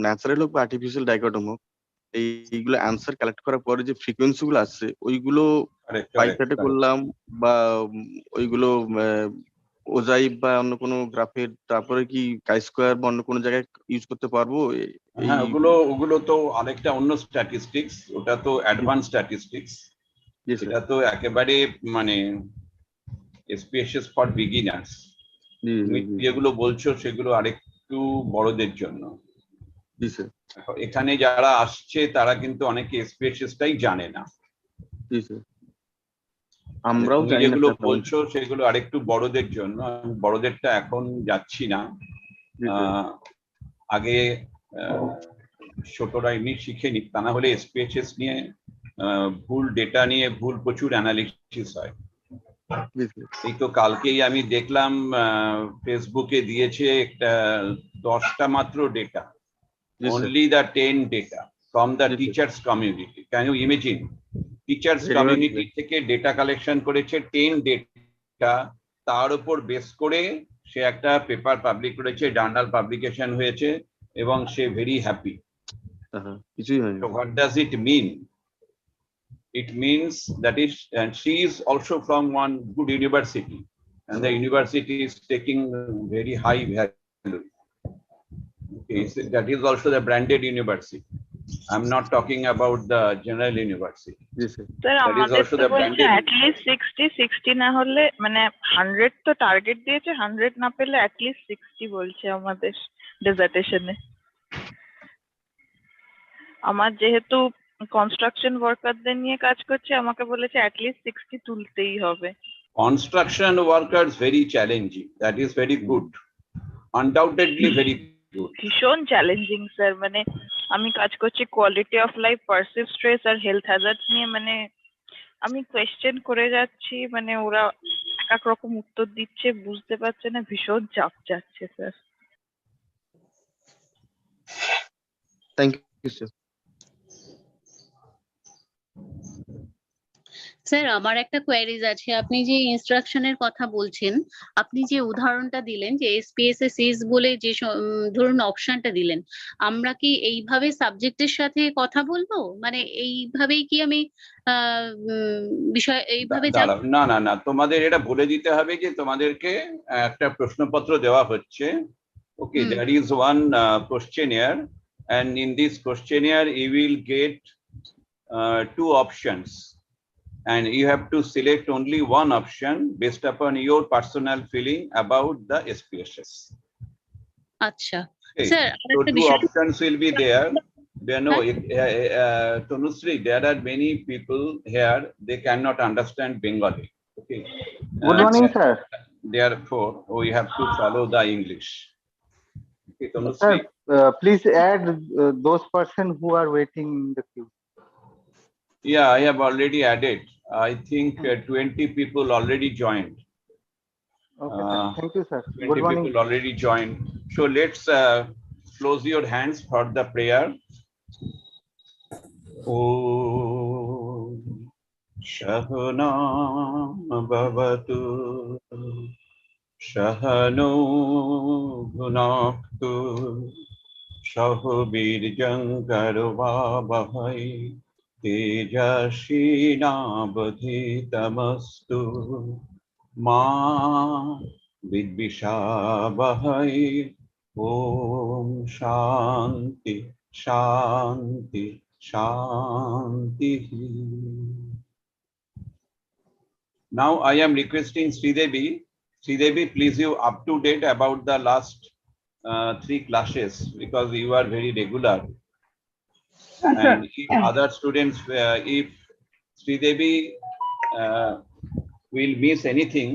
Natural হোক বা artificial ডাইকটম হোক, এইগুলো অ্যান্সার কালেক্ট করার পরে যে ফ্রিকোয়েন্সি গুলো আসছে ওইগুলো পাইথনে করলাম বা ওইগুলো ওজাই বা অন্য কোনো গ্রাফের তারপরে কি কাই স্কোয়ার বা অন্য কোনো জায়গায় ইউজ করতে পারবো? হ্যাঁ, ওগুলো তো আরেকটা অন্য স্ট্যাটিস্টিক্স, ওটা তো অ্যাডভান্স স্ট্যাটিস্টিক্স, এটা তো একেবারে মানে SPSS ফর বিগিনার্স। তুমি যেগুলো বলছো সেগুলো আরেকটু বড়দের জন্য। এখানে যারা আসছে তারা কিন্তু অনেকে SPSS-টাই জানে না। আমরাও যেগুলো বলছো সেগুলো আরেকটু বড়দের জন্য, আমি বড়দেরটা এখন যাচ্ছি না। আগে ছোটরা এমনি শিখে নিক, তা না হলে SPSS নিয়ে ভুল ডেটা নিয়ে ভুল প্রচুর অ্যানালিসিস হয়। এই তো কালকেই আমি দেখলাম ফেসবুকে দিয়েছে একটা 10টা মাত্র data, only the 10 data from the teachers community. Can you imagine? Teachers community থেকে ডেটা কালেকশন করেছে 10 ডেটা, তার উপর বেস করে সে একটা পেপার পাবলিক করেছে, জার্নাল পাবলিকেশন হয়েছে এবং সে very happy. So what does it mean? It means that is, and she is also from one good university, and the university is taking very high value. Okay, that is also the branded university. I'm not talking about the general university. Sir, that is also the branded. At least 60 না হলে মানে 100 তো target দিয়েছে, 100 না পেলে at least 60 বলছে আমাদের ডিসার্টেশনে। আমার যেহেতু কনস্ট্রাকশন ওয়ার্কারদের নিয়ে কাজ করছে, আমাকে বলেছে at least 60 তুলতেই হবে। Construction workers very challenging. That is very good. Undoubtedly very good. ভীষণ চ্যালেঞ্জিং স্যার, মানে আমি কাজ করছি quality of life, perceive stress আর হেলথ হ্যাজার্ডস নিয়ে, মানে আমি কোয়েশ্চেন করে যাচ্ছি, মানে ওরা এক রকম উত্তর দিচ্ছে, বুঝতে পারছে না, ভীষণ চাপ যাচ্ছে sir. Thank you sir. Sir আমার একটা কোয়েরিজ আছে, আপনি যে ইনস্ট্রাকশনের কথা বলছেন, আপনি যে উদাহরণটা দিলেন যে SPSS ইজ বলে যে ধরুন অপশনটা দিলেন, আমরা কি এইভাবে সাবজেক্টের সাথে কথা বলবো, মানে এইভাবেই কি আমি বিষয় এইভাবে না না না, তোমাদের এটা বলে দিতে হবে যে তোমাদেরকে একটা প্রশ্নপত্র দেওয়া হচ্ছে। ওকে, there is one questionnaire, and in this questionnaire you will get 2 options. And you have to select only one option based upon your personal feeling about the SPSS. Acha. Okay. Sir, so 2 options will be there. There no, Tanusri, there are many people here, they cannot understand Bengali. Okay. Good morning, sir. Therefore, we have to follow the English. Okay, Tanusri. Sir, please add those persons who are waiting in the queue. Yeah, I have already added. I think 20 people already joined. Okay, sir. Thank you, sir. 20 Good morning. people already joined. So let's close your hands for the prayer. Om Shahana Bhavatu Shahano Bhunaktu Shahabirjankarvabhai Tejashinaabadhitamastu Ma Vidvishabhai. Om Shanti Shanti Shanti. Now I am requesting Sridevi. Sridevi, please you up to date about the last 3 classes, because you are very regular. And if other students, if Sridevi will miss anything,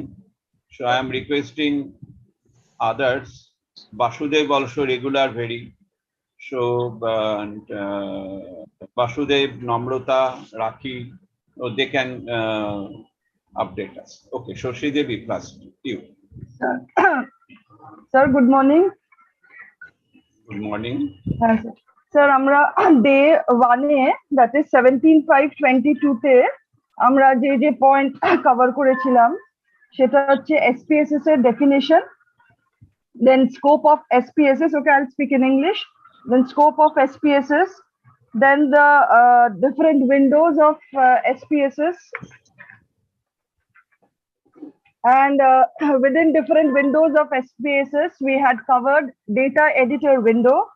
so I am requesting others. Basudev also regular very. So Basudev, Namrata, Rakhi, they can update us. Okay, so Sridevi first. You. Sir, good morning. Good morning. Yes, sir. Sir, আমরা day 1 A, that is 17/5/22 তে আমরা যে point cover করেছিলাম সেটা হচ্ছে SPSS এর definition, then scope of SPSS. Okay, I'll speak in English. then scope of SPSS, then the different windows of SPSS, and within different windows of SPSS, we had covered data editor window,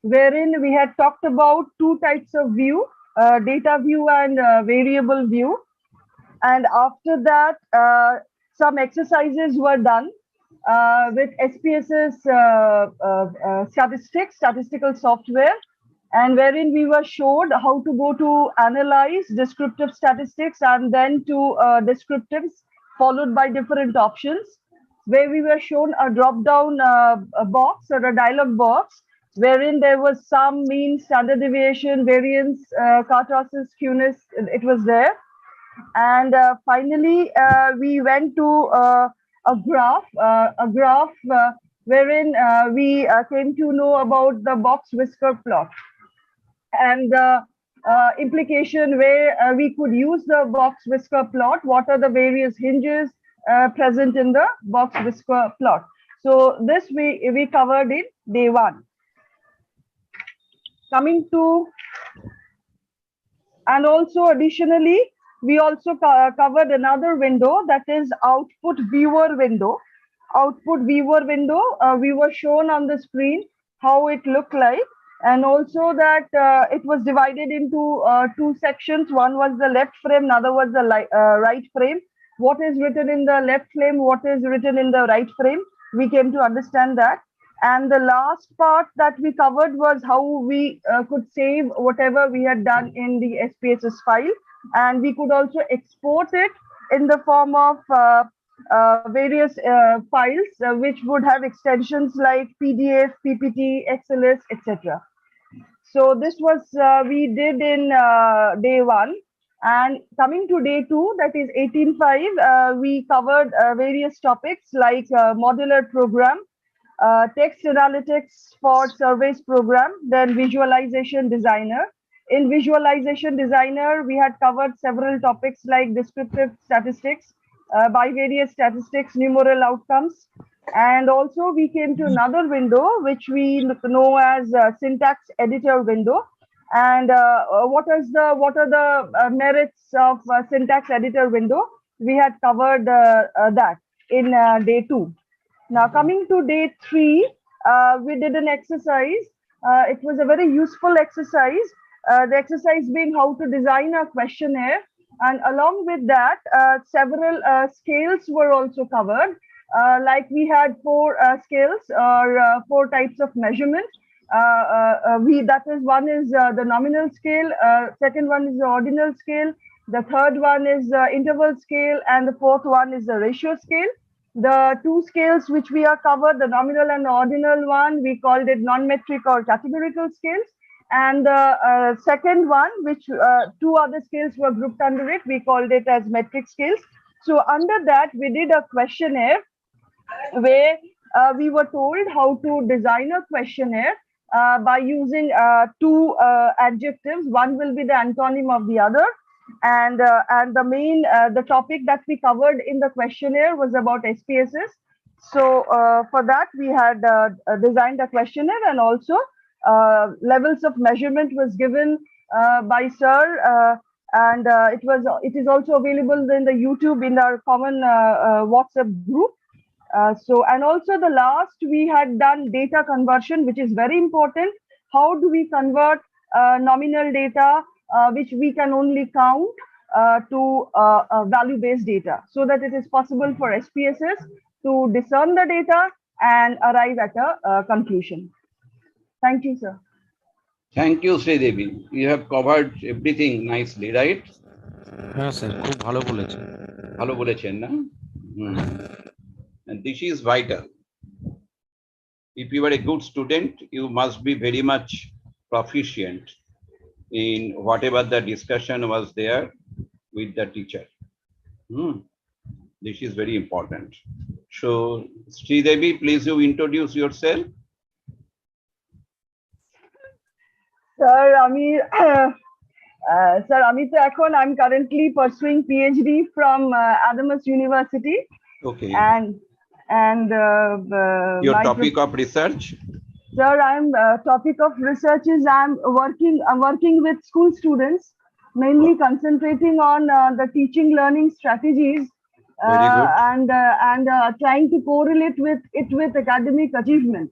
wherein we had talked about two types of view, data view and variable view. And after that, some exercises were done with SPSS statistical software, and wherein we were showed how to go to analyze descriptive statistics and then to descriptives, followed by different options, where we were shown a drop-down box or a dialog box, wherein there was some mean, standard deviation, variance, kurtosis, skewness, it was there. And finally, we went to a graph wherein we came to know about the box whisker plot and the implication where we could use the box whisker plot. What are the various hinges present in the box whisker plot? So this we covered in day one. Coming to, and also additionally, we also covered another window, that is output viewer window. Output viewer window, we were shown on the screen how it looked like, and also that it was divided into two sections. One was the left frame, another was the right frame. What is written in the left frame, what is written in the right frame, we came to understand that. And the last part that we covered was how we could save whatever we had done in the SPSS file, and we could also export it in the form of various files which would have extensions like PDF, PPT, XLS, etc. So this was we did in day one. And coming to day two, that is 18.5, we covered various topics like modular program, text analytics for surveys program, then visualization designer. In visualization designer, we had covered several topics like descriptive statistics, bivariate statistics, numeral outcomes, and also we came to another window which we know as syntax editor window. And what are the merits of syntax editor window? We had covered that in day two. Now coming to day three, we did an exercise. It was a very useful exercise. The exercise being how to design a questionnaire, and along with that, several scales were also covered. Like we had four scales or four types of measurement. That is, one is the nominal scale, second one is the ordinal scale, the third one is the interval scale, and the fourth one is the ratio scale. The two scales which we are covered, the nominal and the ordinal one, we called it non-metric or categorical scales. And the second one, which two other scales were grouped under it, we called it as metric scales. So under that, we did a questionnaire where we were told how to design a questionnaire by using two adjectives. One will be the antonym of the other. And the main, the topic that we covered in the questionnaire was about SPSS. So for that, we had designed a questionnaire, and also levels of measurement was given by Sir, and it is also available in the YouTube in our common WhatsApp group. And also the last, we had done data conversion, which is very important. How do we convert nominal data, which we can only count, to value-based data, so that it is possible for SPSS to discern the data and arrive at a conclusion. Thank you, sir. Thank you, Sridevi. You have covered everything nicely, right? হ্যাঁ sir খুব ভালো বলেছেন ভালো বলেছেন না? And this is vital. If you are a good student, you must be very much proficient in whatever the discussion was there with the teacher. This is very important. So, Sridevi, please you introduce yourself. Sir, I'm currently pursuing PhD from Adamas University. Okay. And your topic of research? Sir, I'm topic of research is I'm working with school students, mainly concentrating on the teaching learning strategies Very good. and trying to correlate with academic achievement.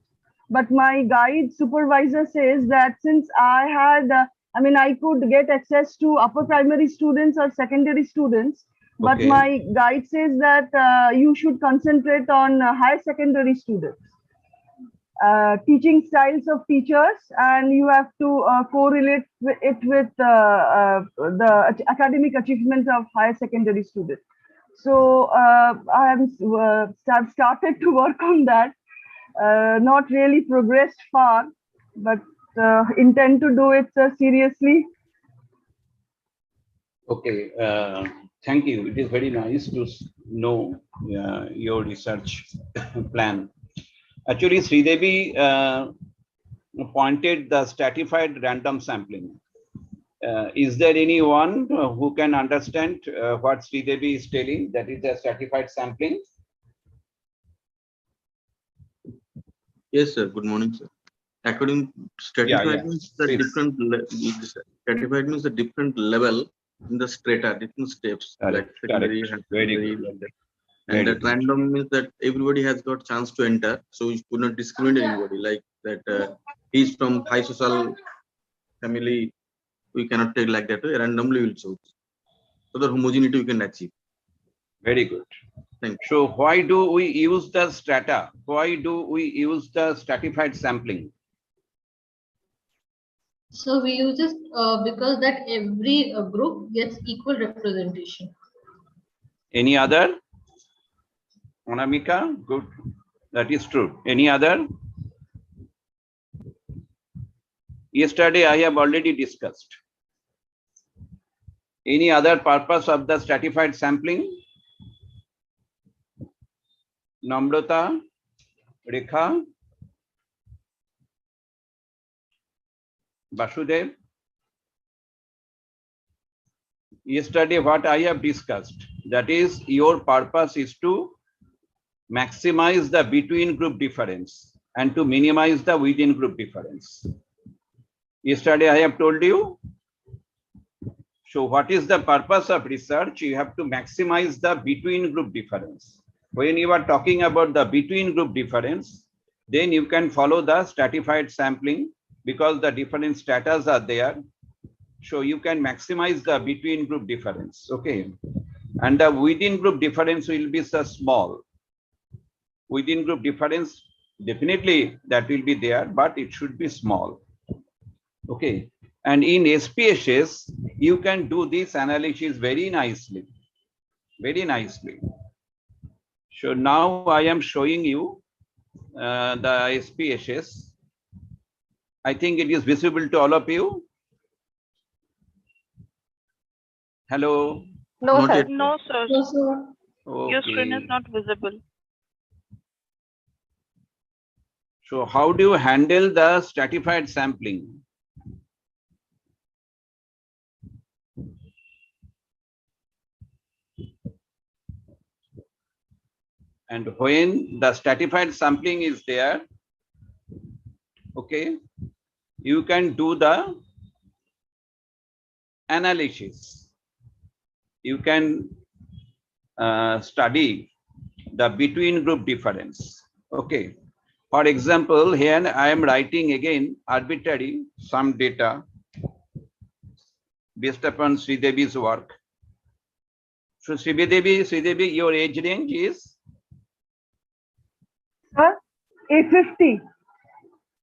But my guide supervisor says that since I had, I could get access to upper primary students or secondary students, but Okay. my guide says that you should concentrate on higher secondary students. Teaching styles of teachers, and you have to correlate it with the academic achievement of higher secondary students. So have started to work on that. Not really progressed far, but intend to do it seriously. Okay. Thank you. It is very nice to know your research plan. Actually, Sridevi pointed the stratified random sampling. Is there anyone who can understand what Sridevi is telling? That is the stratified sampling. Yes, sir. Good morning, sir. According stratified means the different stratified means the different level in the strata, different steps, like secondary, Very good. And that random means that everybody has got chance to enter, so you could not discriminate anybody. Like that, he's from high social family, we cannot take like that. Randomly will choose, so the homogeneity we can achieve. Very good. Thank you. So why do we use the strata? Why do we use the stratified sampling? So we use this because that every group gets equal representation. Any other? Anamika, good. That is true. Any other? Yesterday I have already discussed. Any other purpose of the stratified sampling? Namrata, Rekha, Basudev. Yesterday what I have discussed, that is your purpose is to maximize the between group difference and to minimize the within group difference. Yesterday I have told you. So what is the purpose of research? You have to maximize the between group difference. When you are talking about the between group difference, then you can follow the stratified sampling because the different stratas are there. So you can maximize the between group difference. Okay. And the within group difference will be so small. Within group difference, definitely that will be there, but it should be small. Okay. And in SPSS, you can do this analysis very nicely. Very nicely. So now I am showing you the SPSS. I think it is visible to all of you. Hello. No, Not sir. yet. No, sir. So, so Okay. Your screen is not visible. So how do you handle the stratified sampling? And when the stratified sampling is there, okay, you can do the analysis. You can study the between group difference. Okay. For example, here I am writing again arbitrary some data based upon Sridevi's work. So Sridevi, your age range is? Sir, 50.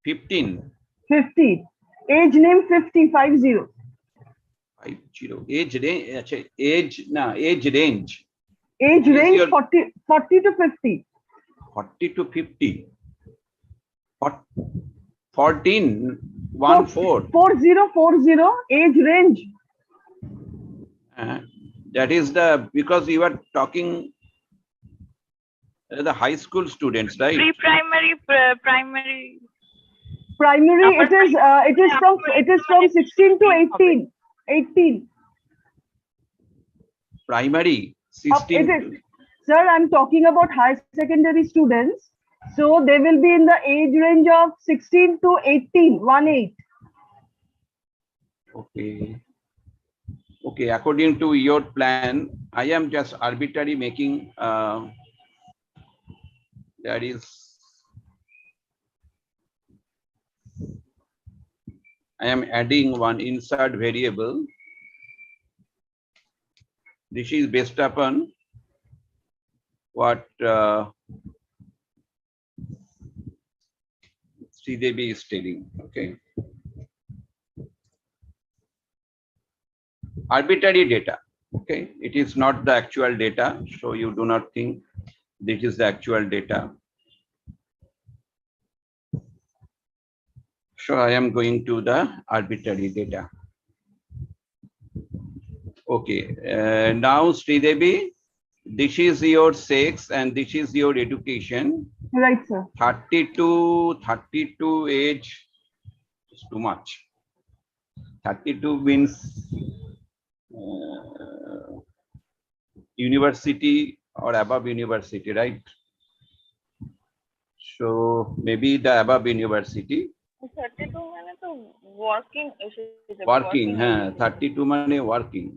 15. 50. Age name 50, 50. 50. Age range. Age range. Age Is range your 40 to 50. 40 to 50. 14. 1 4. 4040. Age range. That is the, because you are talking the high school students, right? Pre-primary, primary. Primary. It is from 16 to 18. 18. Primary 16. Sir, I'm talking about high secondary students. So they will be in the age range of 16 to 18, 1-8. Okay. Okay, according to your plan, I am just arbitrarily making, that is, I am adding one insert variable. This is based upon what Sridevi is telling. Okay. Arbitrary data. Okay, it is not the actual data, so you do not think this is the actual data. So I am going to the arbitrary data. Okay, now Sridevi, this is your sex and this is your education. Right, sir. 32 age is too much. 32 means university or above university, right? So maybe the above university. 32 মানে তো working Working, 32 মানে working.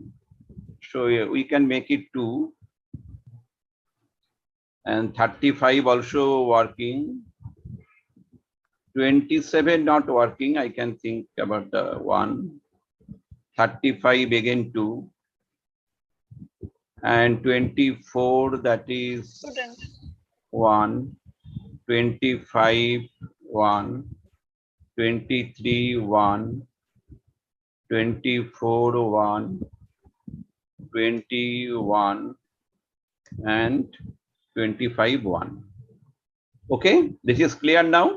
So we can make it 2. And 35 also working. 27 not working. I can think about the 1. 35 again 2. And 24, that is student. 1. 25 1. 23 1. 24 1. 21 and 25 1. Okay, this is clear now.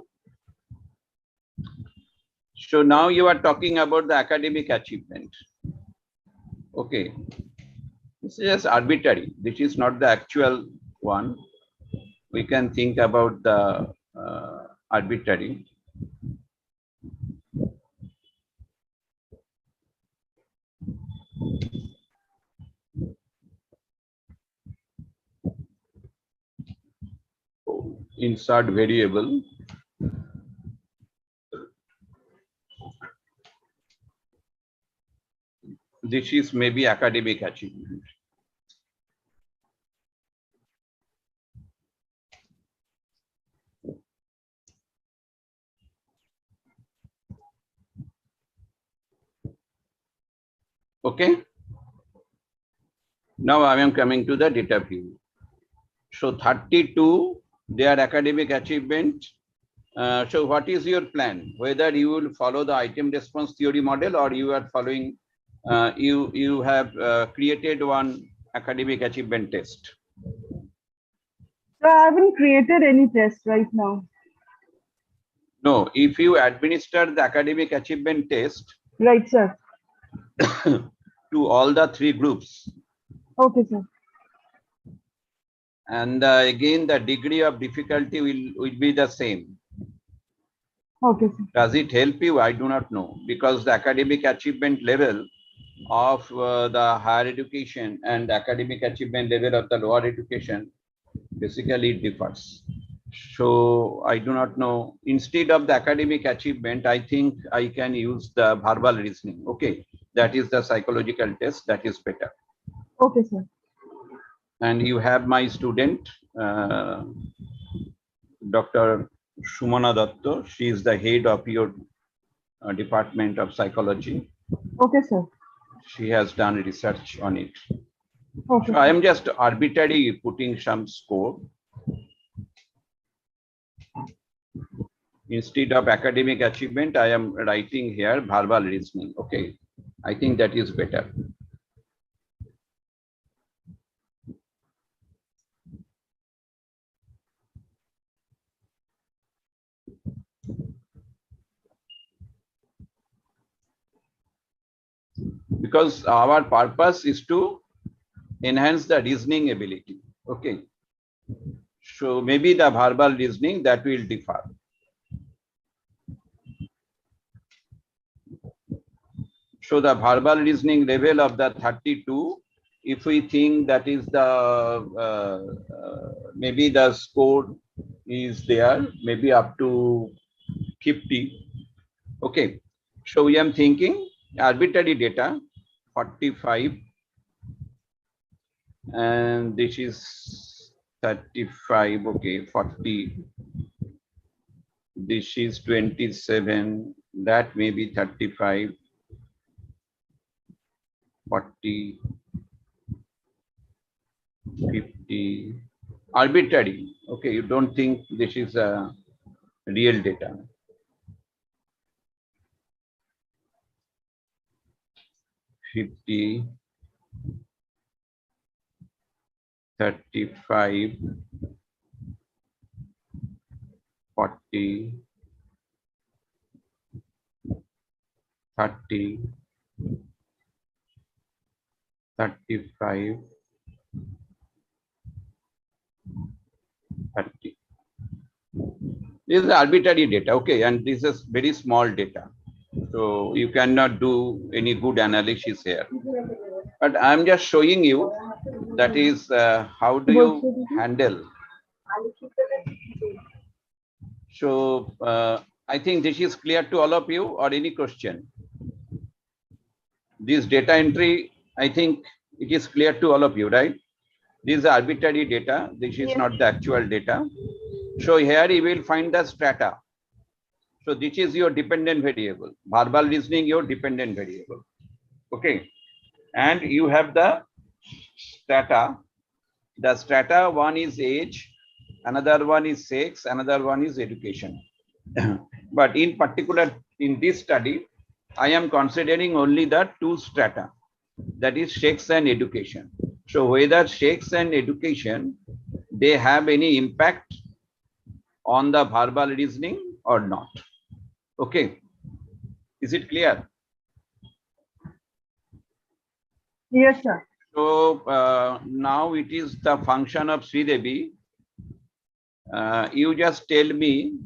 So now you are talking about the academic achievement. Okay, this is just arbitrary. This is not the actual one. We can think about the arbitrary. Insert variable. This is maybe academic achievement. Okay. Now I am coming to the data view. So 32, their academic achievement. So what is your plan? Whether you will follow the item response theory model or you are following, you have created one academic achievement test. So I haven't created any test right now. No, if you administer the academic achievement test. Right, sir. To all the 3 groups. Okay, sir. And again, the degree of difficulty will be the same. Okay, sir. Does it help you? I do not know, because the academic achievement level of the higher education and academic achievement level of the lower education basically differs. So I do not know. Instead of the academic achievement, I think I can use the verbal reasoning. Okay, that is the psychological test. That is better. Okay, sir. And you have my student, Dr. Shumana Datta. She is the head of your department of psychology. Okay, sir. She has done research on it. Okay. So I am just arbitrarily putting some score. Instead of academic achievement, I am writing here verbal reasoning. Okay, I think that is better. Because our purpose is to enhance the reasoning ability. Okay, so maybe the verbal reasoning that will differ. So the verbal reasoning level of the 32, if we think that is the maybe the score is there, maybe up to 50. Okay, so we am thinking arbitrary data 45, and this is 35. Okay, 40. This is 27. That may be 35, 40, 50. Arbitrary. Okay, you don't think this is a real data. 50, 35, 40, 30, 35, 30. This is arbitrary data, okay, and this is very small data. So you cannot do any good analysis here. But I'm just showing you that is how do you handle. So I think this is clear to all of you, or any question? This data entry, I think it is clear to all of you, right? This is arbitrary data. This is not the actual data. So here you will find the strata. So this is your dependent variable. Verbal reasoning, your dependent variable. Okay. And you have the strata. The strata, one is age, another one is sex, another one is education. But in particular, in this study, I am considering only the two strata, that is sex and education. So whether sex and education, they have any impact on the verbal reasoning or not. Okay. Is it clear? Yes, sir. So now it is the function of Sridevi. You just tell me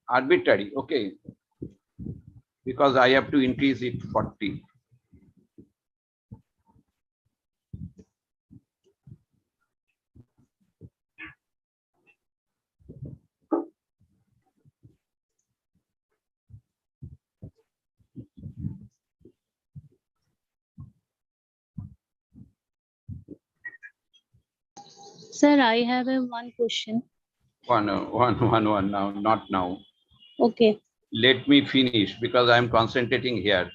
arbitrary, okay, because I have to increase it 40. Sir, I have one question. One now, not now. Okay. Let me finish because I am concentrating here.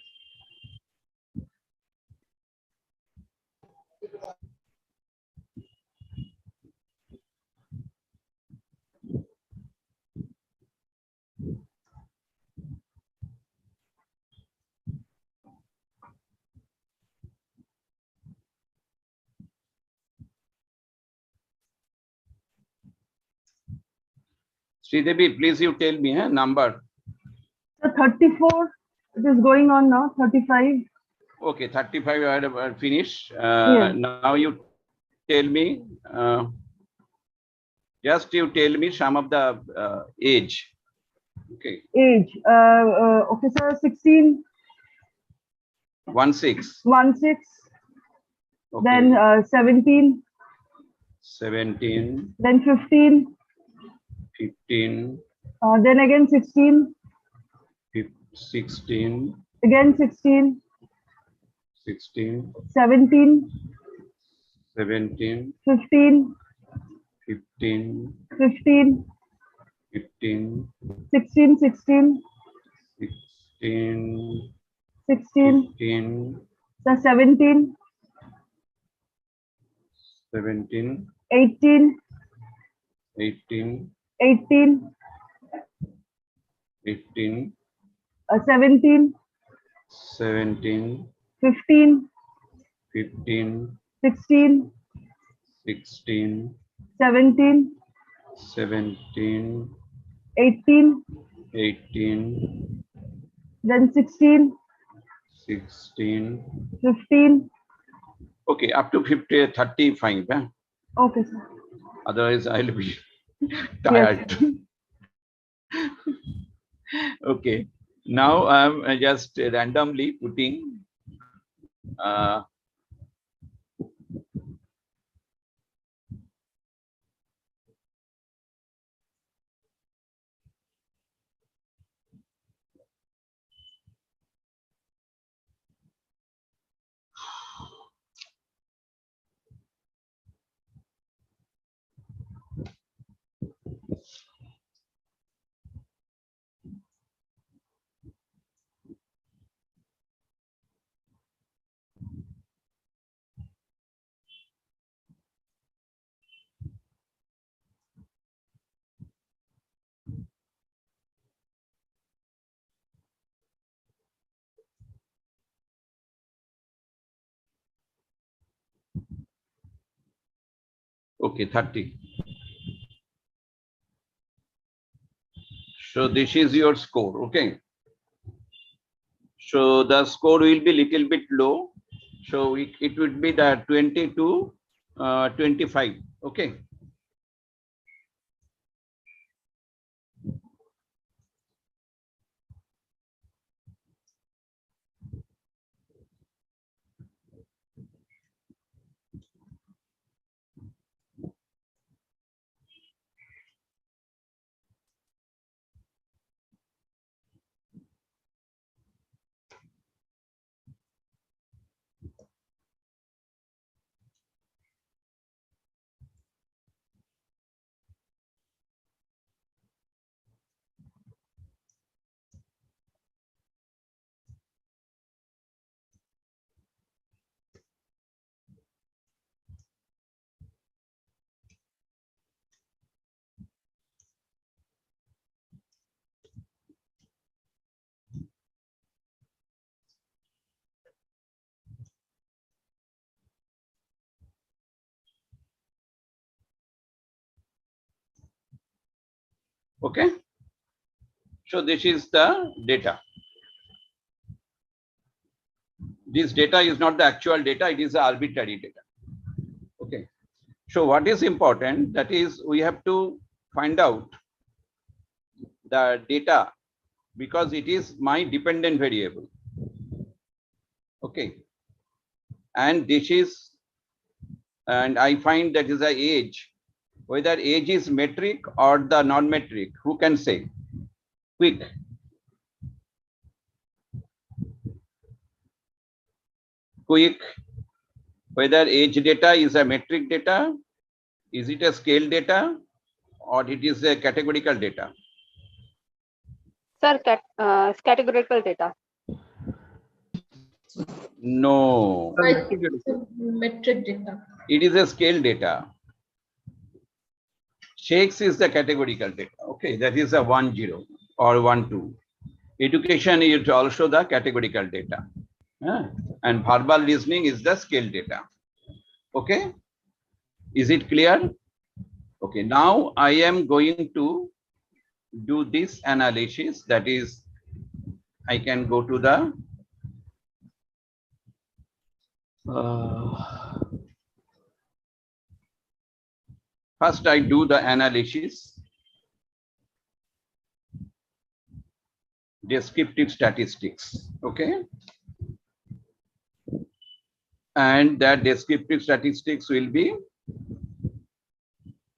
Sridevi, please you tell me a number. So 34, it is going on now, 35. Okay, 35 I have finished. Yes. Now you tell me, just you tell me some of the age. Okay. Age, okay, sir, 16. 16. 16. Okay. Then 17. 17. Then 15. 15. Then again 16. 16. Again 16. 16. 17. 17. 15. 15. 15. 15. 16. 16. 16. 16. 15. The 17. 17. 18. 18. 18. 18. 17. 17. 15. 15. 16. 16. 17. 17. 18. 18. Then 16. 16. 15. Okay, up to 50, 35. Eh? Okay, sir. Otherwise, I'll be tired. Yes. Okay. Now I'm just randomly putting Okay, 30. So this is your score. Okay. So the score will be little bit low. So it would be the 20 to 25. Okay. Okay. So this is the data. This data is not the actual data, it is the arbitrary data. Okay. So what is important, that is we have to find out the data because it is my dependent variable. Okay. And this is, and I find that is the age, whether age is metric or the non-metric, who can say? Quick. Quick. Whether age data is a metric data, is it a scale data, or it is a categorical data? Sir, categorical data. No. Metric data. It is a scale data. Shakes is the categorical data. Okay, that is a 1-0 or 1-2. Education is also the categorical data. And verbal listening is the scale data. Okay, is it clear? Okay, now I am going to do this analysis. That is, I can go to the first I do the analysis, descriptive statistics. Okay, and that descriptive statistics will be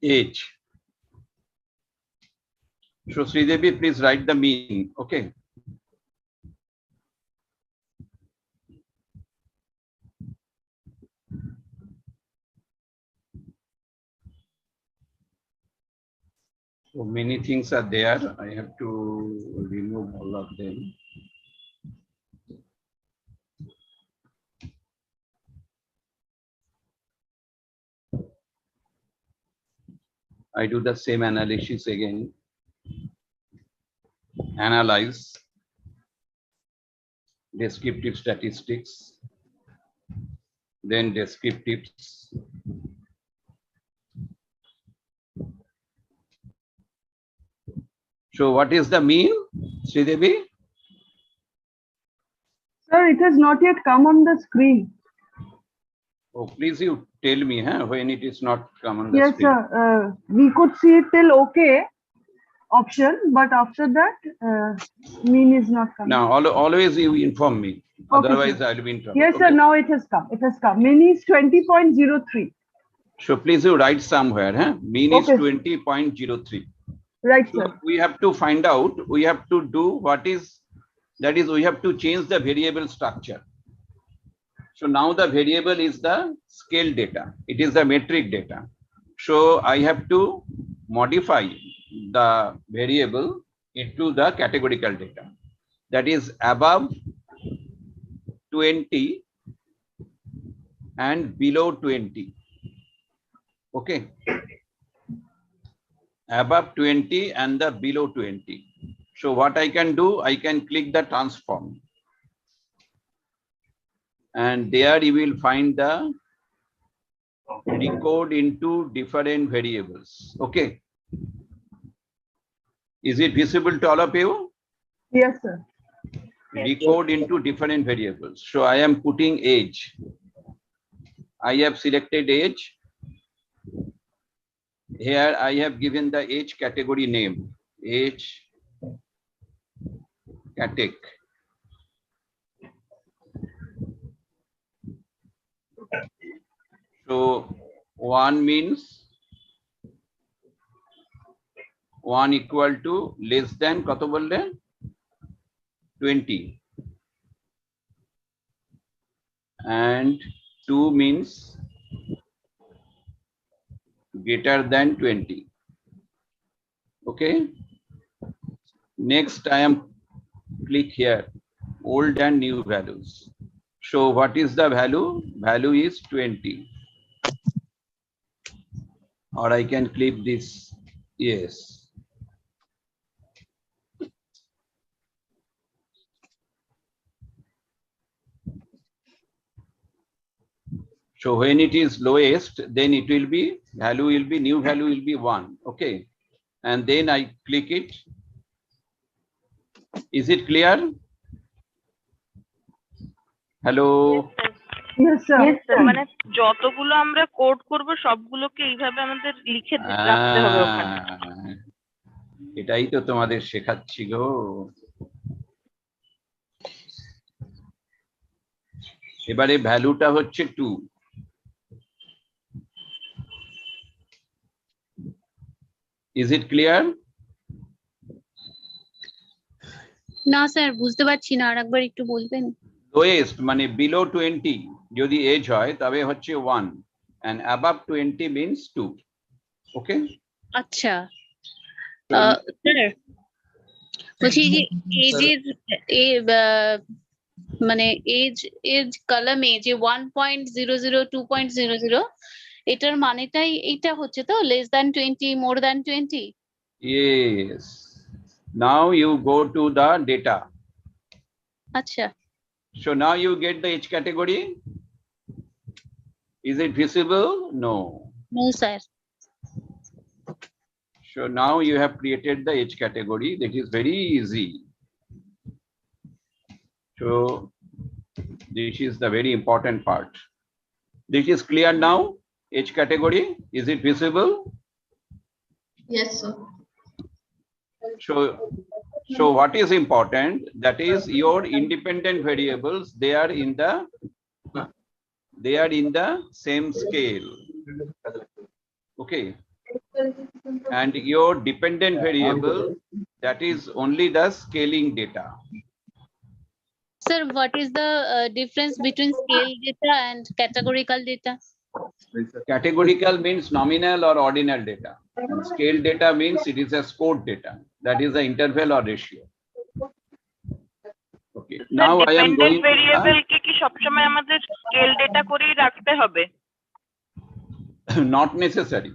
age. So Sridevi, please write the mean. Okay. So many things are there. I have to remove all of them. I do the same analysis again. Analyze descriptive statistics, then descriptives. So what is the mean, Sridevi? Sir, it has not yet come on the screen. Oh, please you tell me when it is not come on the Yes, screen. sir. We could see it till okay option, but after that, mean is not coming. Now, always you inform me. Okay, Otherwise, sir. I will be in trouble. Yes, sir. Okay. Now it has come. It has come. Mean is 20.03. So please you write somewhere. Mean is Okay. 20.03. Right, So sir. we have to find out. We have to do what is, that is, we have to change the variable structure. So now the variable is the scale data. It is the metric data. So I have to modify the variable into the categorical data. That is above 20 and below 20. Okay. Above 20 and the below 20. So what I can do, I can click the transform. And there you will find the recode into different variables. Okay. Is it visible to all of you? Yes, sir. Recode into different variables. So I am putting age. I have selected age. Here I have given the age category name. Age categ. So 1 means 1 equal to less than কত বললে 20 and 2 means greater than 20. Okay. Next I am click here old and new values. So what is the value? Value is 20. Or I can click this. Yes. So when it is lowest, then it will be new value will be 1. Okay. And then I click it. Is it clear? Hello. Yes, sir. Yes, sir. মানে যতগুলো আমরা code করব সবগুলোকে এইভাবে আমাদের লিখে রাখতে হবে ওখানে। এটাই তো তোমাদের শেখাচ্ছি গো। এবারে ভ্যালুটা হচ্ছে 2। Is it clear? না স্যার বুঝতে পারছি না, আরেকবার একটু বলবেন। Lowest মানে below 20 যদি এজ হয় তবে হচ্ছে 1 and above 20 means 2. Okay? আচ্ছা স্যার বলছি যে এজের মানে এজ কলামে যে 1.00 2.00 এটার মানেটাই এইটা হচ্ছে তো less than 20 more than 20? Yes. Now you go to the data. আচ্ছা। So now you get the age category. Is it visible? No. No sir. So now you have created the age category. That is very easy. So this is the very important part. This is clear now. Age category, is it visible? Yes, sir. So what is important? That is your independent variables. They are in the same scale. Okay. And your dependent variable, that is only the scaling data. Sir, what is the difference between scale data and categorical data? Categorical means nominal or ordinal data. And scale data means it is a scored data. That is the interval or ratio. Okay. Now I am going. Variable কি সবসময় আমাদের scale data করেই রাখতে হবে? Not necessary.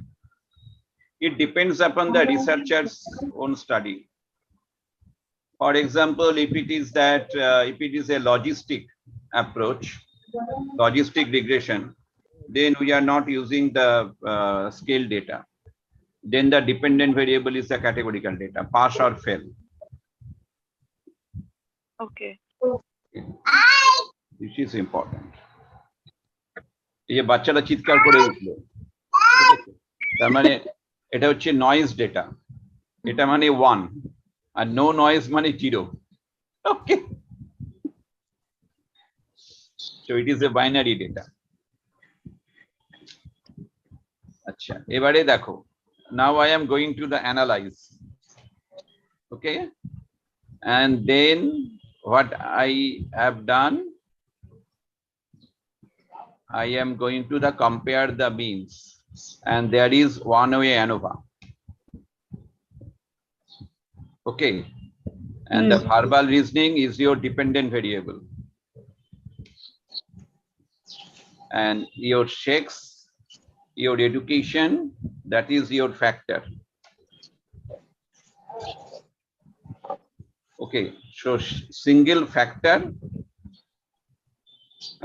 It depends upon the researcher's own study. For example, if it is a logistic approach, logistic regression, then we are not using the scale data. Then the dependent variable is the categorical data, pass or fail. Okay. This is important. এই যে বাচ্চারা চিৎকার করে উঠলো, তার মানে এটা হচ্ছে নয়েজ ডেটা, এটা মানে 1 আর নো নয়েজ মানে 0. ওকে, so it is a binary data. আচ্ছা, এবারে দেখো, now I am going to the analyze. Okay, and then what I have done, I am going to the compare the means, and there is one way ANOVA. Okay, and the verbal reasoning is your dependent variable, and your sex, your education, that is your factor. Okay, so single factor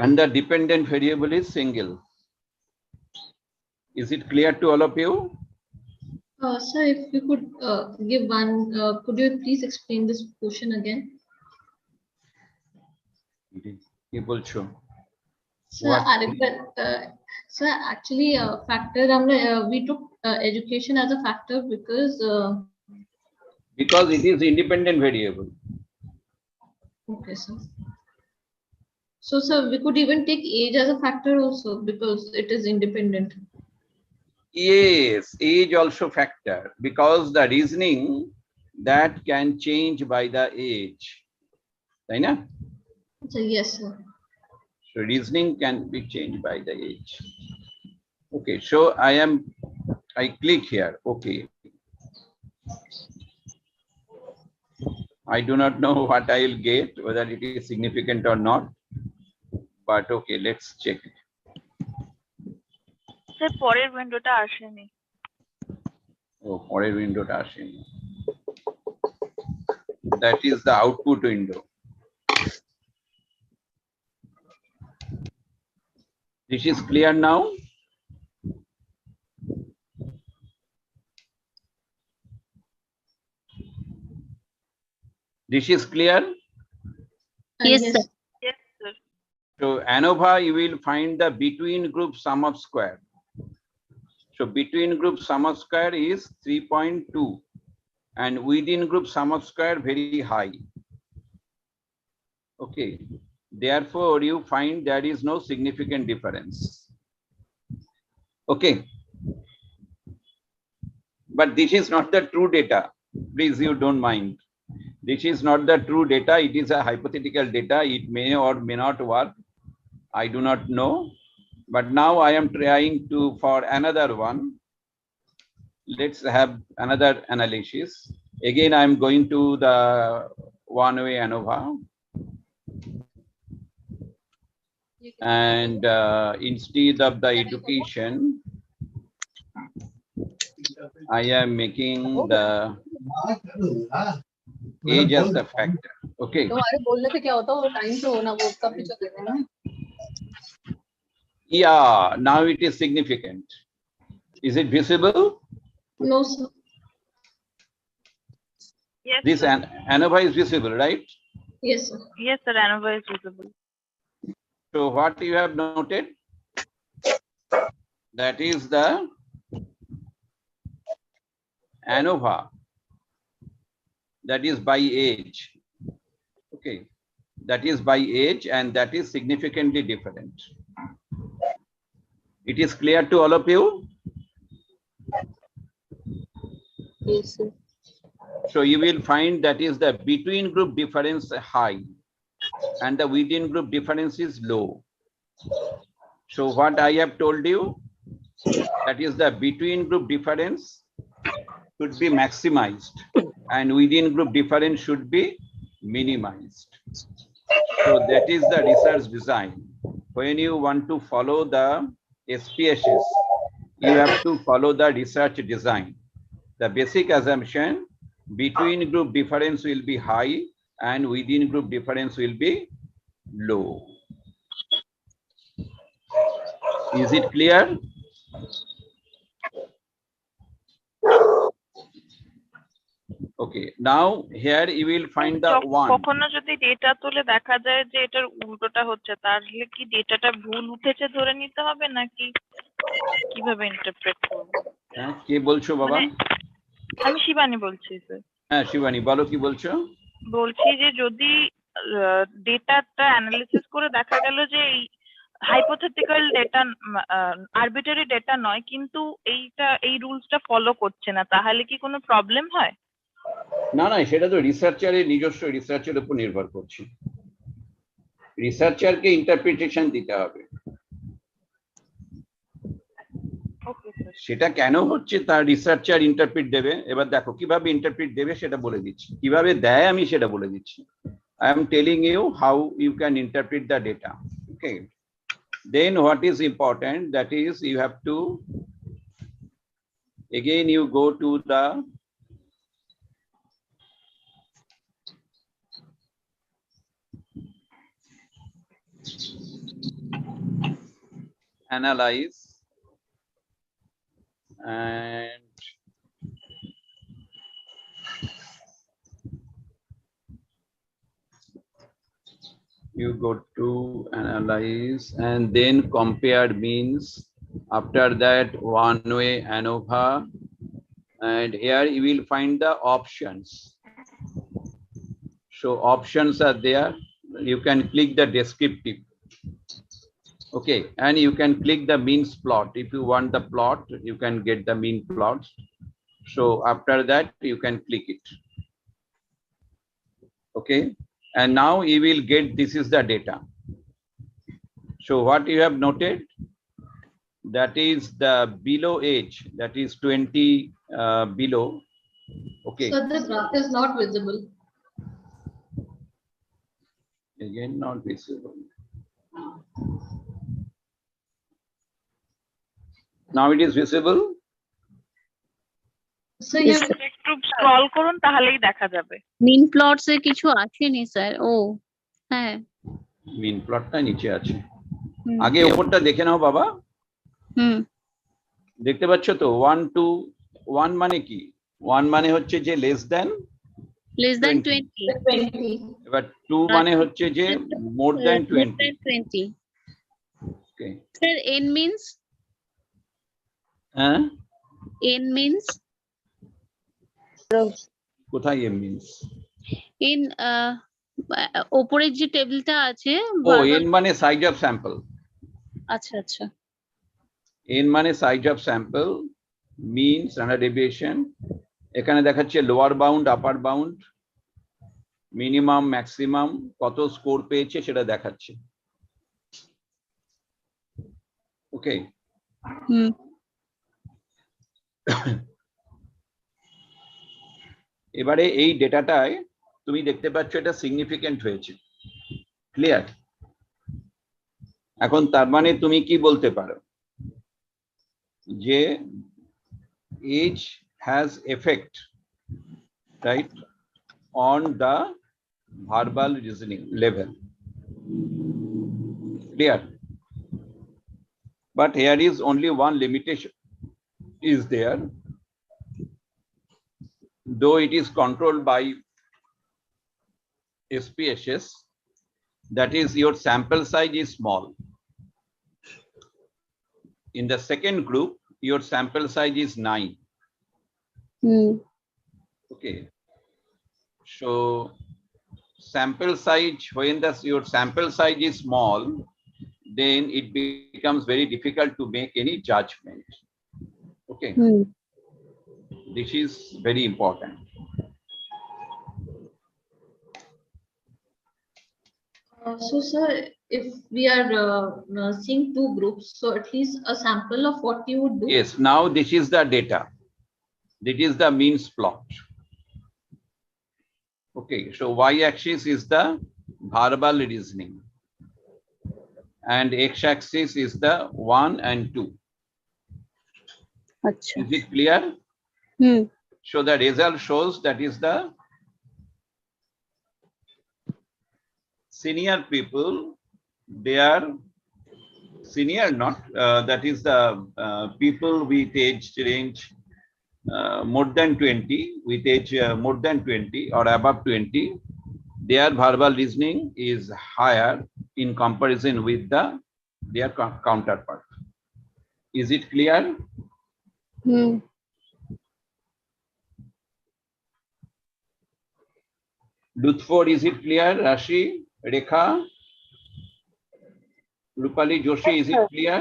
and the dependent variable is single. Is it clear to all of you? Sir, if you could give one, could you please explain this question again? কি বলছো? Sir, sir, actually, factor we took education as a factor because it is independent variable. okay, sir. So, sir, we could even take age as a factor also because it is independent. Yes, age also factor because the reasoning that can change by the age. Right? Na? So, yes, sir. So reasoning can be changed by the age. Okay, so I click here. Okay. I do not know what I will get, whether it is significant or not. But okay, let's check it. Sir পরের উইন্ডোটা আসেনি। Oh, পরের উইন্ডোটা আসেনি। That is the output window. This is clear now? This is clear? Yes, Yes. sir. Yes, sir. So ANOVA, you will find the between group sum of square. So between group sum of square is 3.2 and within group sum of square very high. Okay, therefore you find there is no significant difference. Okay, but this is not the true data. Please, you don't mind. This is not the true data. It is a hypothetical data. It may or may not work. I do not know. But now I am trying to for another one. Let's have another analysis. Again, I am going to the one-way ANOVA. And instead of the education, I am making the age as the factor. Okay. Yeah, now it is significant. Is it visible? No, sir. Yes, This sir. ANOVA is visible, right? Yes, sir. Yes, sir. ANOVA is visible. So what you have noted? That is the ANOVA. That is by age. Okay. That is by age and that is significantly different. It is clear to all of you? Yes, sir. So you will find that is the between group difference high and the within group difference is low. So what I have told you, that is the between group difference should be maximized and within group difference should be minimized. So that is the research design. When you want to follow the SPSS, you have to follow the research design. The basic assumption, between group difference will be high and within group difference will be low. Is it clear? Okay, now here you will find the one. কখনো যদি data তুলে দেখা যায় যে এটার উল্টোটা হচ্ছে, তাহলে কি ডেটাটা ভুল উঠেছে ধরে নিতে হবে নাকি কিভাবে ইন্টারপ্রেট করব? হ্যাঁ, কে বলছো বাবা? আমি শিবানী বলছি স্যার। হ্যাঁ শিবানী, বলো কি বলছো? বলছি যে যদি ডেটাটা অ্যানালিসিস করে দেখা গেল যে এই হাইপোথেটিক্যাল ডেটা আরবিটারি ডেটা নয়, কিন্তু এই রুলসটা ফলো করছে না, তাহলে কি কোনো প্রবলেম হয়? না না, সেটা তো রিসার্চারের নিজস্ব রিসার্চের উপর নির্ভর করছে। রিসার্চারকে ইন্টারপ্রিটেশন দিতে হবে। সেটা কেন হচ্ছে তার রিসার্চার ইন্টারপ্রিট দেবে। এবার দেখো কিভাবে ইন্টারপ্রিট দেবে সেটা বলে দিচ্ছি, কিভাবে দেয় আমি সেটা বলে দিচ্ছি। I am telling you how you can interpret the data. Okay. Then what is important, that is you have to again you go to the analyze and you go to analyze and then compared means. After that, one way ANOVA, and here you will find the options. So options are there. You can click the descriptive. Okay, and you can click the means plot. If you want the plot, you can get the mean plots. So after that, you can click it. Okay, and now you will get, this is the data. So what you have noted, that is the below age, that is 20 below. Okay. So the graph is not visible. Again, not visible. Now it is visible. So you একটু scroll করুন তাহলেই দেখা যাবে। মিন plots এ কিছু আসেনি sir. ও হ্যাঁ, মিন প্লটটা নিচে আছে। হুম। আগে উপরটা দেখে নাও বাবা। দেখতে পাচ্ছ তো 1 2 1 মানে কি? 1 মানে হচ্ছে যে লেস দ্যান 20. এবার 2 মানে হচ্ছে যে more than 20। Okay sir N means, হ্যাঁ এন মিন্স কোথায় এম মিন্স? ইন উপরের যে টেবিলটা আছে। ও এন মানে সাইজ অফ স্যাম্পল। আচ্ছা আচ্ছা, এন মানে size of sample, mean standard deviation. এখানে দেখাচ্ছে lower bound, upper bound, minimum maximum, কত স্কোর পেয়েছে সেটা দেখাচ্ছে। ওকে, এবারে এই ডেটাটায় তুমি দেখতে পাচ্ছ এটা সিগনিফিকেন্ট হয়েছে। ক্লিয়ার? এখন তার মানে তুমি কি বলতে পারো যে age has effect, right, on the verbal reasoning level. Clear? But here is only one limitation is there. Though it is controlled by SPSS, that is your sample size is small. In the second group, your sample size is 9. Okay. So sample size, when your sample size is small, then it becomes very difficult to make any judgment. Okay. This is very important. So sir, if we are seeing two groups, so at least a sample of what you would do. Yes, now this is the data. This is the means plot. Okay, so y-axis is the verbal reasoning and x-axis is the 1 and 2. আচ্ছা, Is it clear? So the result shows that is the senior people, they are senior, not that is the people with age range more than 20, with age more than 20 or above 20, their verbal reasoning is higher in comparison with their counterpart. Is it clear? Lutford, is it clear? Rashi, Rekha, Rupali, Joshi, is it clear?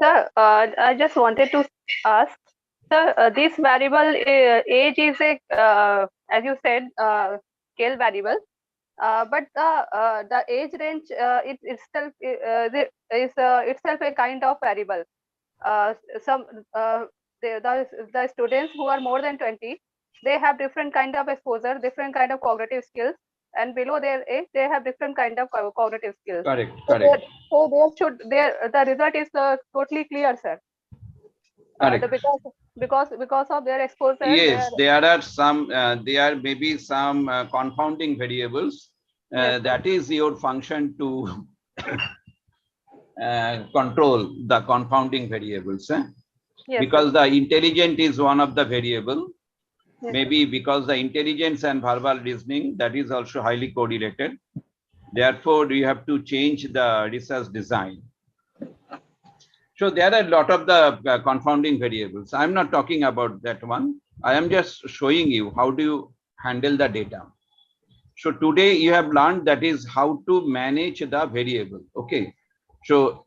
Sir, I just wanted to ask, sir, this variable age is a, as you said, scale variable, but the age range it itself is itself a kind of variable. Some the students who are more than 20, they have different kind of exposure, different kind of cognitive skills, and below their age, they have different kind of cognitive skills. Correct, correct. So the result is totally clear, sir. Correct. Because of their exposure. Yes, there are some, there may be some confounding variables. Yes. That is your function to control the confounding variables. Yes, because sir. the intelligent is one of the variable. Yes, Maybe because the intelligence and verbal reasoning, that is also highly correlated. Therefore, you have to change the research design. So there are a lot of the confounding variables. I'm not talking about that one. I am just showing you how do you handle the data. So today you have learned that is how to manage the variable. Okay. So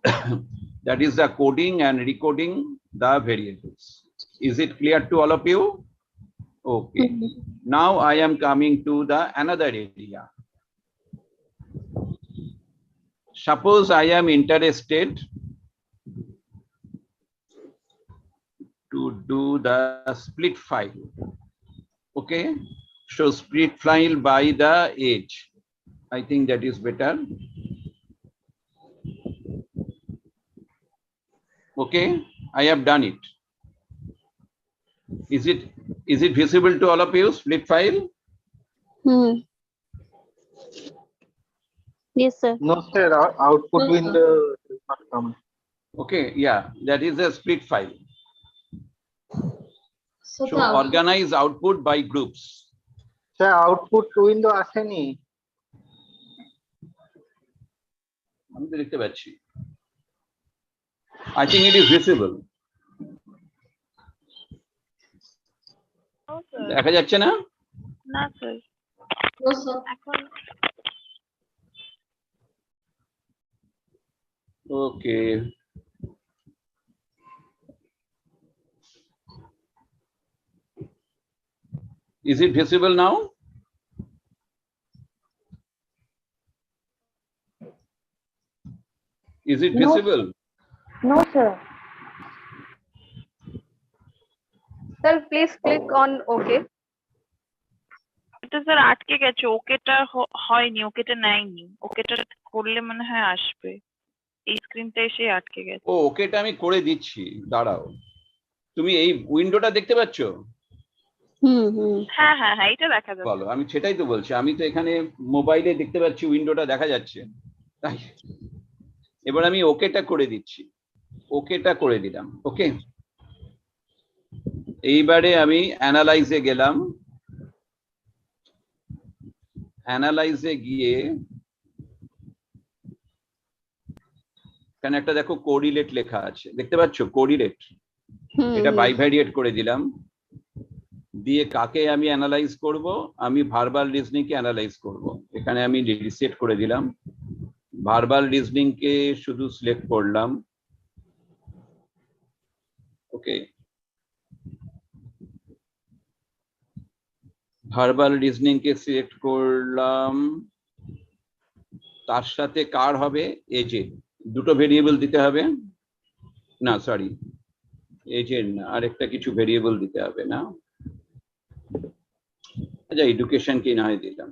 that is the coding and recoding the variables. Is it clear to all of you? Okay. Now I am coming to the another area. Suppose I am interested to do the split file. Okay. So split file by the age. I think that is better. Okay. I have done it. Is it visible to all of you, split file? Yes, sir. No, sir. Output No, sir. window is not coming. Okay, yeah, that is a split file. So So the output, organize output by groups. Sir, output window আসেনি। আমি তো দেখতে পাচ্ছি। I think it is visible. No, sir. দেখা যাচ্ছে না? না, sir. no, sir. এখন Okay. Is it visible now? Is it visible? No, sir. Sir, please click on OK. এটা স্যার আটকে গেছে, ওকেটা হয়নি, ওকেটা নেয়নি, ওকেটা করলে মনে হয় আসবে। এই স্ক্রিনটা এসে আটকে গেছে। ও ওকেটা আমি করে দিচ্ছি, দাঁড়াও। তুমি এই উইন্ডোটা দেখতে পাচ্ছ? হ্যাঁ হ্যাঁ হ্যাঁ, এটা দেখা যাচ্ছে। বলো, আমি সেটাই তো বলছি, আমি তো এখানে মোবাইলে দেখতে পাচ্ছি উইন্ডোটা দেখা যাচ্ছে, তাই এবার আমি ওকেটা করে দিচ্ছি, ওকেটা করে দিলাম। ওকে, এইবারে আমি অ্যানালাইজে গেলাম, অ্যানালাইজে গিয়ে এখানে একটা দেখো কোরিলেট লেখা আছে, দেখতে পাচ্ছ কোরিলেট, এটা বাইভ্যারিয়েট করে দিলাম, দিয়ে কাকে আমি অ্যানালাইজ করব, আমি ভার্বাল রিজনিং কে অ্যানালাইজ করব। এখানে আমি রিসেট করে দিলাম, ভার্বাল রিজনিং কে শুধু সিলেক্ট করলাম। ওকে, ভার্বাল রিজনিং কে সিলেক্ট করলাম, তার সাথে কার হবে, এজে, দুটো ভেরিয়েবল দিতে হবে, না সরি এজের না, আরেকটা কিছু ভেরিয়েবল দিতে হবে না, আচ্ছা এডুকেশন কি না হয় দিলাম।